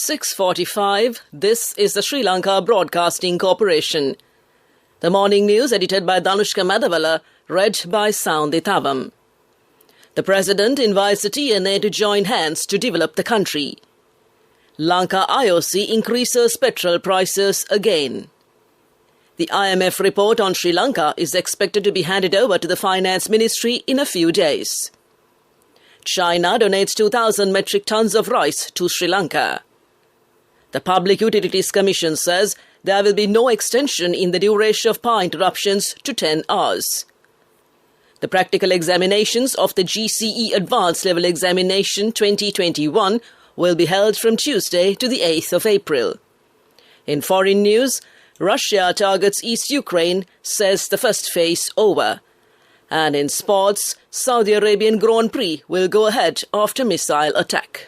"6:45, this is the Sri Lanka Broadcasting Corporation. The morning news edited by Dhanushka Madhavala, read by Soundi Thavam. The President invites the TNA to join hands to develop the country. Lanka IOC increases petrol prices again. The IMF report on Sri Lanka is expected to be handed over to the Finance Ministry in a few days. China donates 2,000 metric tons of rice to Sri Lanka. The Public Utilities Commission says there will be no extension in the duration of power interruptions to 10 hours. The practical examinations of the GCE Advanced Level Examination 2021 will be held from Tuesday to the 8th of April. In foreign news, Russia targets East Ukraine, says the first phase over. And in sports, Saudi Arabian Grand Prix will go ahead after missile attack.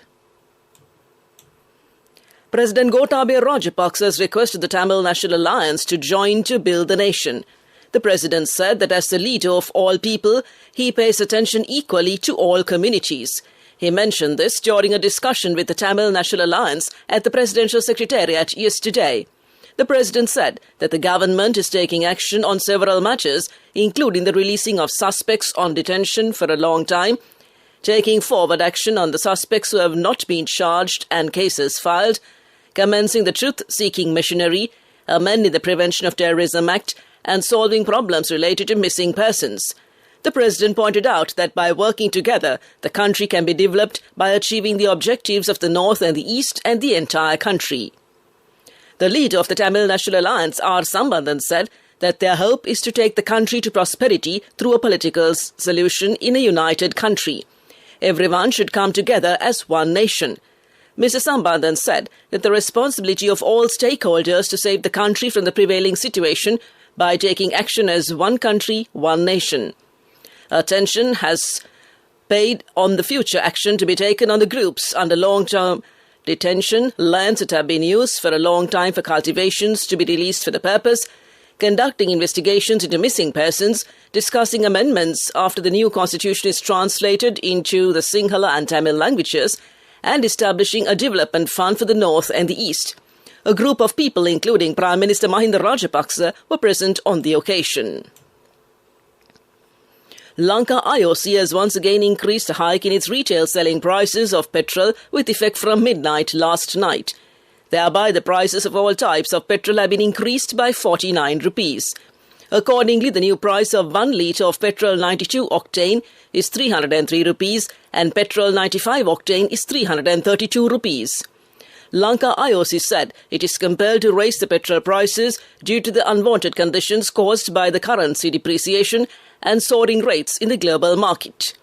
President Gotabaya Rajapaksa has requested the Tamil National Alliance to join to build the nation. The president said that as the leader of all people, he pays attention equally to all communities. He mentioned this during a discussion with the Tamil National Alliance at the Presidential Secretariat yesterday. The president said that the government is taking action on several matters, including the releasing of suspects on detention for a long time, taking forward action on the suspects who have not been charged and cases filed, commencing the truth-seeking machinery, amending the Prevention of Terrorism Act, and solving problems related to missing persons. The president pointed out that by working together, the country can be developed by achieving the objectives of the North and the East and the entire country. The leader of the Tamil National Alliance, R. Sambandhan, said that their hope is to take the country to prosperity through a political solution in a united country. Everyone should come together as one nation. Mr. Sambandhan said that the responsibility of all stakeholders to save the country from the prevailing situation by taking action as one country, one nation. Attention has paid on the future action to be taken on the groups under long-term detention, lands that have been used for a long time for cultivations to be released for the purpose, conducting investigations into missing persons, discussing amendments after the new constitution is translated into the Sinhala and Tamil languages, and establishing a development fund for the North and the East. A group of people, including Prime Minister Mahinda Rajapaksa, were present on the occasion. Lanka IOC has once again increased a hike in its retail selling prices of petrol with effect from midnight last night. Thereby, the prices of all types of petrol have been increased by 49 rupees. Accordingly, the new price of 1 litre of petrol 92 octane is 303 rupees and petrol 95 octane is 332 rupees. Lanka IOC said it is compelled to raise the petrol prices due to the unwanted conditions caused by the currency depreciation and soaring rates in the global market.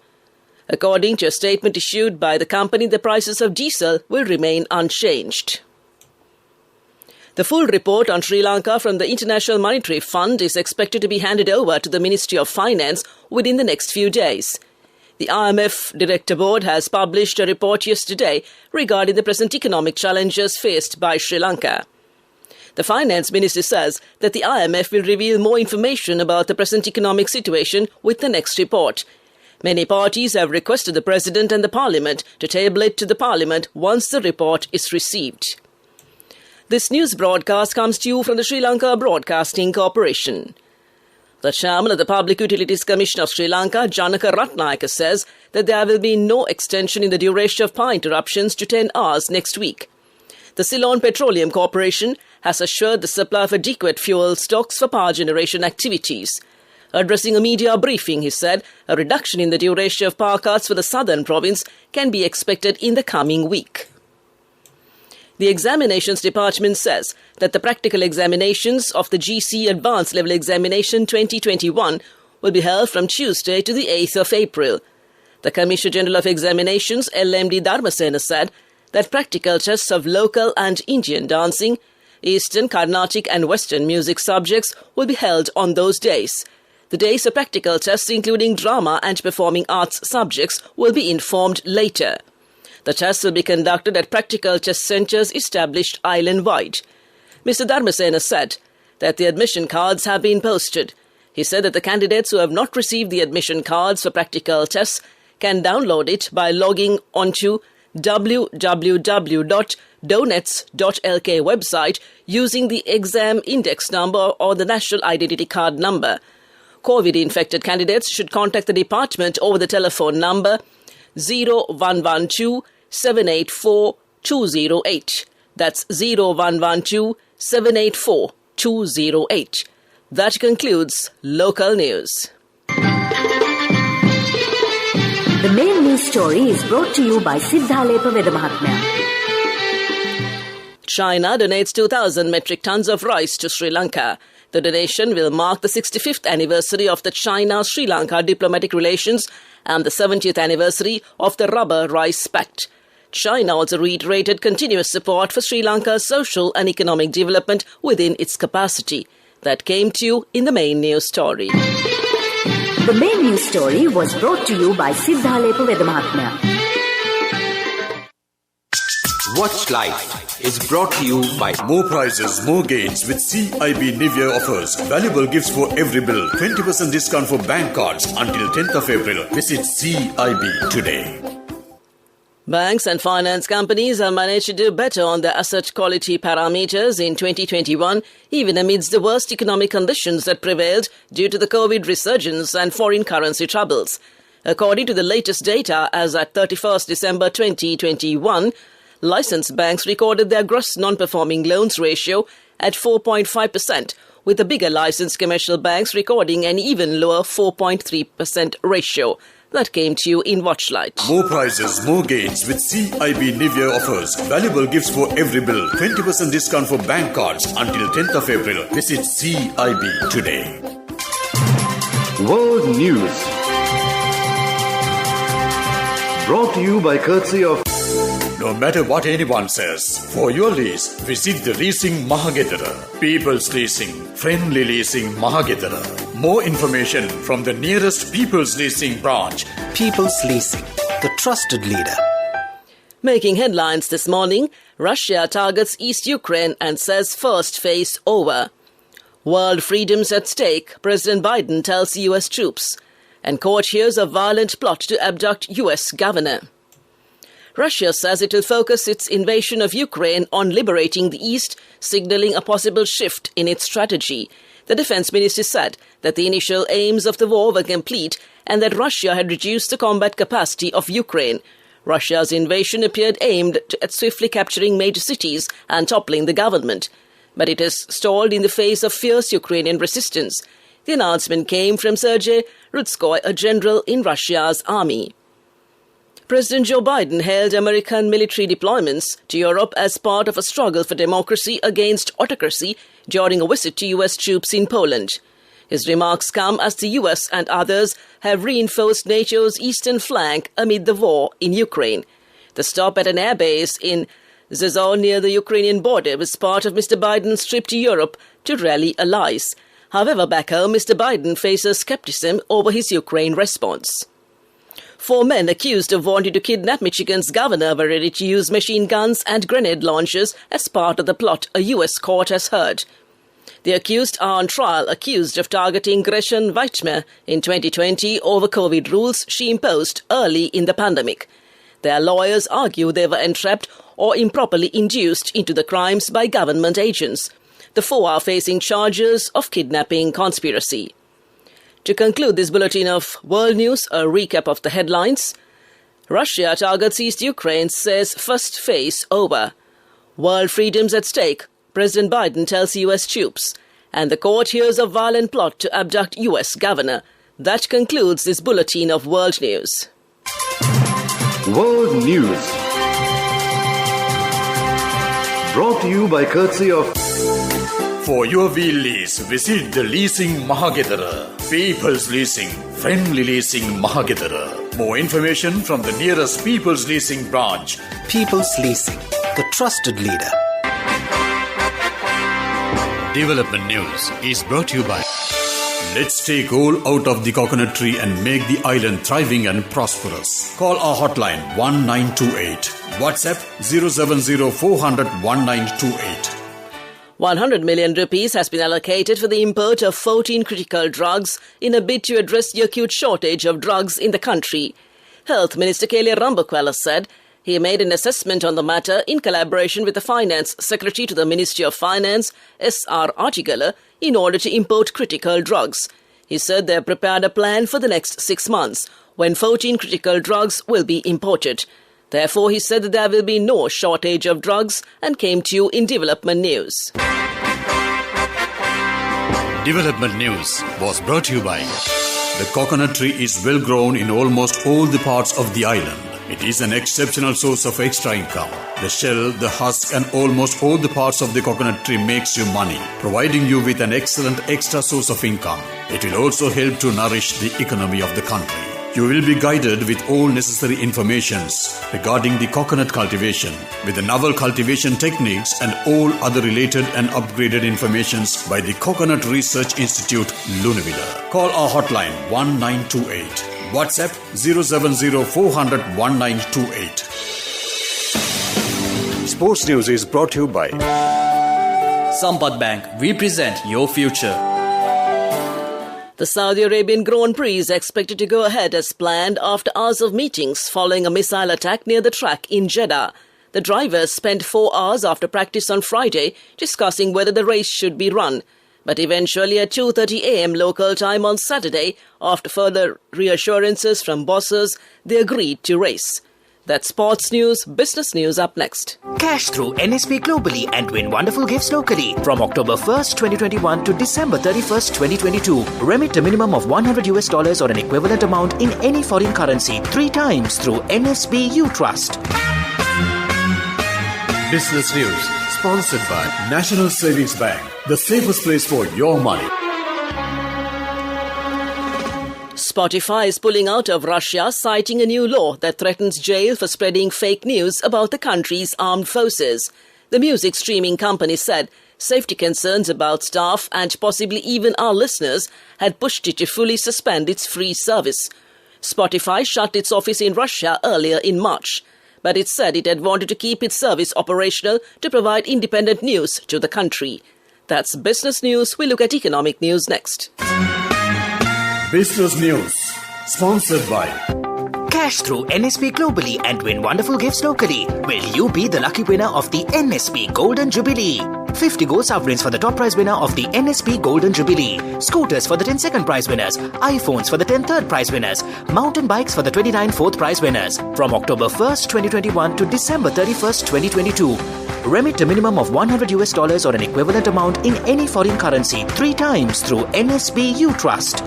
According to a statement issued by the company, the prices of diesel will remain unchanged. The full report on Sri Lanka from the International Monetary Fund is expected to be handed over to the Ministry of Finance within the next few days. The IMF Director Board has published a report yesterday regarding the present economic challenges faced by Sri Lanka. The Finance Minister says that the IMF will reveal more information about the present economic situation with the next report. Many parties have requested the President and the Parliament to table it to the Parliament once the report is received. This news broadcast comes to you from the Sri Lanka Broadcasting Corporation. The chairman of the Public Utilities Commission of Sri Lanka, Janaka Ratnayaka, says that there will be no extension in the duration of power interruptions to 10 hours next week. The Ceylon Petroleum Corporation has assured the supply of adequate fuel stocks for power generation activities. Addressing a media briefing, he said a reduction in the duration of power cuts for the southern province can be expected in the coming week. The Examinations Department says that the practical examinations of the GC Advanced Level Examination 2021 will be held from Tuesday to the 8th of April. The Commissioner General of Examinations, LMD Dharmasena, said that practical tests of local and Indian dancing, Eastern, Carnatic and Western music subjects will be held on those days. The days of practical tests, including drama and performing arts subjects, will be informed later. The tests will be conducted at practical test centres established island-wide. Mr. Dharmasena said that the admission cards have been posted. He said that the candidates who have not received the admission cards for practical tests can download it by logging onto www.donets.lk website using the exam index number or the national identity card number. COVID-infected candidates should contact the department over the telephone number 0112 784 208. That's 0112 784 208. That concludes local news. The main news story is brought to you by Siddhalepa Vedamahatmya. China donates 2,000 metric tons of rice to Sri Lanka. The donation will mark the 65th anniversary of the China-Sri Lanka diplomatic relations and the 70th anniversary of the Rubber Rice Pact. China also reiterated continuous support for Sri Lanka's social and economic development within its capacity. That came to you in the main news story. The main news story was brought to you by Siddhalepa Vedamahatmya. Watch Life is brought to you by More prizes, more gains with CIB New Year offers. Valuable gifts for every bill. 20% discount for bank cards until 10th of April. Visit CIB today. Banks and finance companies have managed to do better on their asset quality parameters in 2021, even amidst the worst economic conditions that prevailed due to the COVID resurgence and foreign currency troubles. According to the latest data as at 31st December 2021, licensed banks recorded their gross non-performing loans ratio at 4.5%, with the bigger licensed commercial banks recording an even lower 4.3% ratio. That came to you in Watchlight. More prizes, more gains with CIB New Year offers. Valuable gifts for every bill. 20% discount for bank cards until 10th of April. Visit CIB today. World News. Brought to you by courtesy of... No matter what anyone says, for your lease, visit the Leasing Mahagedara. People's Leasing, friendly leasing Mahagedara. More information from the nearest People's Leasing branch. People's Leasing, the trusted leader. Making headlines this morning, Russia targets East Ukraine and says first phase over. World freedoms at stake, President Biden tells US troops. And court hears a violent plot to abduct US governor. Russia says it will focus its invasion of Ukraine on liberating the East, signaling a possible shift in its strategy. The defense ministry said that the initial aims of the war were complete and that Russia had reduced the combat capacity of Ukraine. Russia's invasion appeared aimed at swiftly capturing major cities and toppling the government. But it has stalled in the face of fierce Ukrainian resistance. The announcement came from Sergei Rudskoy, a general in Russia's army. President Joe Biden hailed American military deployments to Europe as part of a struggle for democracy against autocracy during a visit to US troops in Poland. His remarks come as the US and others have reinforced NATO's eastern flank amid the war in Ukraine. The stop at an airbase in Zazor near the Ukrainian border was part of Mr. Biden's trip to Europe to rally allies. However, back home, Mr. Biden faces skepticism over his Ukraine response. 4 men accused of wanting to kidnap Michigan's governor were ready to use machine guns and grenade launchers as part of the plot, a U.S. court has heard. The accused are on trial, accused of targeting Gretchen Whitmer in 2020 over COVID rules she imposed early in the pandemic. Their lawyers argue they were entrapped or improperly induced into the crimes by government agents. The 4 are facing charges of kidnapping conspiracy. To conclude this bulletin of world news, a recap of the headlines. Russia targets East Ukraine, says first phase over. World freedoms at stake, President Biden tells US troops. And the court hears a violent plot to abduct US governor. That concludes this bulletin of world news. World News. Brought to you by courtesy of... For your wheel lease, visit the Leasing Mahagedara. People's Leasing, friendly leasing Mahagedara. More information from the nearest People's Leasing branch. People's Leasing, the trusted leader. Development News is brought to you by Let's take all out of the coconut tree and make the island thriving and prosperous. Call our hotline 1928. WhatsApp 070 400 1928. 100 million rupees has been allocated for the import of 14 critical drugs in a bid to address the acute shortage of drugs in the country. Health Minister K. Rambakwala said he made an assessment on the matter in collaboration with the Finance Secretary to the Ministry of Finance, S.R. Artigala, in order to import critical drugs. He said they have prepared a plan for the next 6 months, when 14 critical drugs will be imported. Therefore, he said that there will be no shortage of drugs and came to you in Development News. Development News was brought to you by the coconut tree is well grown in almost all the parts of the island. It is an exceptional source of extra income. The shell, the husk and almost all the parts of the coconut tree makes you money, providing you with an excellent extra source of income. It will also help to nourish the economy of the country. You will be guided with all necessary informations regarding the coconut cultivation, with the novel cultivation techniques and all other related and upgraded informations by the Coconut Research Institute, Lunavilla. Call our hotline 1928. WhatsApp 070 400 1928. Sports News is brought to you by Sampath Bank. We present your future. The Saudi Arabian Grand Prix is expected to go ahead as planned after hours of meetings following a missile attack near the track in Jeddah. The drivers spent 4 hours after practice on Friday discussing whether the race should be run. But eventually at 2:30 a.m. local time on Saturday, after further reassurances from bosses, they agreed to race. That's sports news. Business news up next. Cash through NSP globally and win wonderful gifts locally. From October 1st, 2021 to December 31st, 2022. Remit a minimum of $100 or an equivalent amount in any foreign currency 3 times through NSB U Trust. Business News, sponsored by National Savings Bank, the safest place for your money. Spotify is pulling out of Russia, citing a new law that threatens jail for spreading fake news about the country's armed forces. The music streaming company said safety concerns about staff and possibly even our listeners had pushed it to fully suspend its free service. Spotify shut its office in Russia earlier in March, but it said it had wanted to keep its service operational to provide independent news to the country. That's business news. We look at economic news next. Business News, sponsored by Cash through NSP globally and win wonderful gifts locally. Will you be the lucky winner of the NSP Golden Jubilee? 50 gold sovereigns for the top prize winner of the NSP Golden Jubilee. Scooters for the 10 second prize winners. iPhones for the 10 third prize winners. Mountain bikes for the 29 fourth prize winners. From October 1st, 2021 to December 31st, 2022. Remit a minimum of $100 or an equivalent amount in any foreign currency 3 times through NSB U Trust.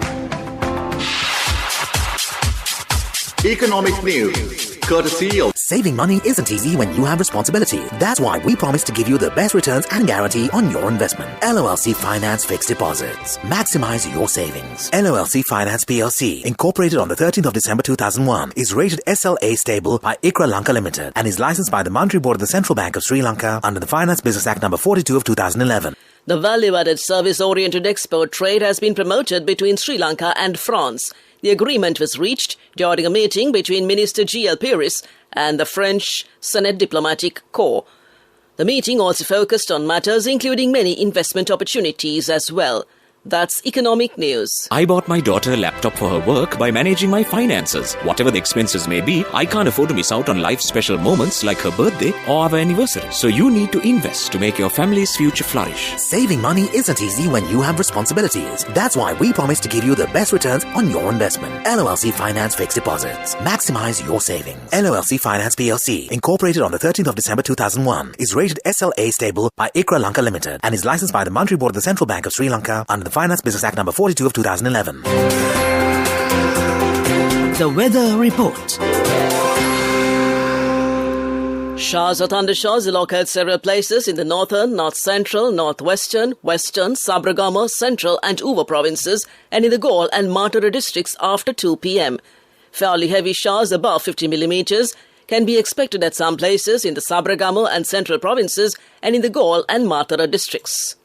Economic News, courtesy of Saving money isn't easy when you have responsibility. That's why we promise to give you the best returns and guarantee on your investment. LOLC Finance Fixed Deposits. Maximize your savings. LOLC Finance PLC, incorporated on the 13th of December 2001, is rated SLA stable by ICRA Lanka Limited and is licensed by the Monetary Board of the Central Bank of Sri Lanka under the Finance Business Act number 42 of 2011. The value-added service-oriented export trade has been promoted between Sri Lanka and France. The agreement was reached during a meeting between Minister G.L. Pires and the French Senate Diplomatic Corps. The meeting also focused on matters including many investment opportunities as well. That's economic news. I bought my daughter a laptop for her work by managing my finances. Whatever the expenses may be, I can't afford to miss out on life's special moments like her birthday or our anniversary. So you need to invest to make your family's future flourish. Saving money isn't easy when you have responsibilities. That's why we promise to give you the best returns on your investment. LOLC Finance Fixed Deposits. Maximize your savings. LOLC Finance PLC, incorporated on the 13th of December 2001, is rated SLA stable by ICRA Lanka Limited and is licensed by the Monetary Board of the Central Bank of Sri Lanka under the Finance Business Act number 42 of 2011. The Weather Report. Showers or thundershows will occur at several places in the northern, north-central, northwestern, western, Sabragama, central and Uva provinces and in the Gaul and Matara districts after 2 p.m. Fairly heavy showers above 50 millimeters can be expected at some places in the Sabragama and central provinces and in the Gaul and Matara districts.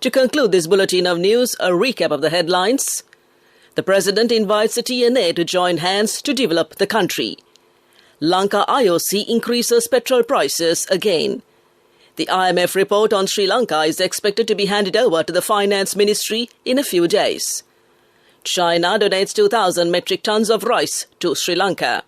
To conclude this bulletin of news, a recap of the headlines. The President invites the TNA to join hands to develop the country. Lanka IOC increases petrol prices again. The IMF report on Sri Lanka is expected to be handed over to the Finance Ministry in a few days. China donates 2,000 metric tons of rice to Sri Lanka.